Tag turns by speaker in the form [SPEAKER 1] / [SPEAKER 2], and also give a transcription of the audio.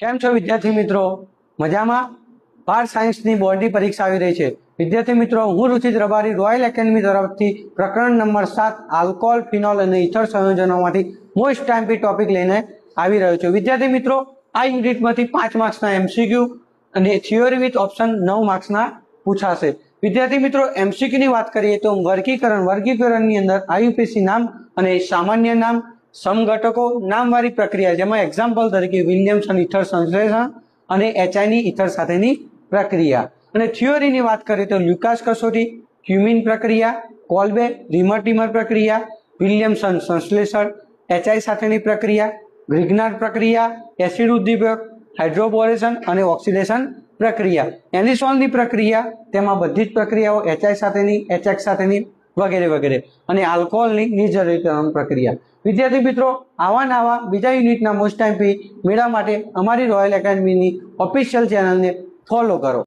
[SPEAKER 1] કેમ છો વિદ્યાર્થી મિત્રો? મજામાં? પાર્ટ સાયન્સની બોર્ડની પરીક્ષા આવી રહી છે. વિદ્યાર્થી મિત્રો, હું રુચિત રબારી રોયલ એકેડમી તરફથી પ્રકરણ નંબર 7 આલ્કોહોલ, ફિનોલ અને ઇથર સંયોજનોમાંથી મોસ્ટ ટાઈમ્પી ટોપિક લઈને આવી રહ્યો છું. વિદ્યાર્થી મિત્રો, આ યુનિટમાંથી 5 માર્ક્સના એમસીક્યુ અને થિયોરી વિથ ઓપ્શન 9 માર્ક્સના પૂછાશે. વિદ્યાર્થી મિત્રો, એમસીક્યુ ની વાત કરીએ તો વર્ગીકરણની અંદર આઈયુપીસી નામ અને સામાન્ય નામ, સમઘટકો, નામવાળી પ્રક્રિયા, જેમાં એક્ઝામ્પલ તરીકે વિલિયમ્સન ઇથર સંશ્લેષણ અને એચઆઈની ઇથર સાથેની પ્રક્રિયા. અને થિયોરીની વાત કરીએ તો લ્યુકાસ કસોટી, ક્યુમિન પ્રક્રિયા, કોલ્બે રિમર પ્રક્રિયા, વિલિયમ્સન સંશ્લેષણ, એચઆઈ સાથેની પ્રક્રિયા, ગ્રિગ્નાર પ્રક્રિયા, એસિડ ઉદ્દીપક, હાઇડ્રોબોરેશન અને ઓક્સિડેશન પ્રક્રિયા. એલિસોલની પ્રક્રિયા, તેમાં બધી જ પ્રક્રિયાઓ એચઆઈ સાથેની, એચએક્સ સાથેની વગેરે વગેરે. અને આલ્કોહોલની નિર્જલીકરણ પ્રક્રિયા. વિદ્યાર્થી મિત્રો, આવા બીજા યુનિટના મોસ્ટ ટાઈમ્પી મેળવવા માટે અમારી રોયલ એકેડમીની ઓફિશિયલ ચેનલને ફોલો કરો.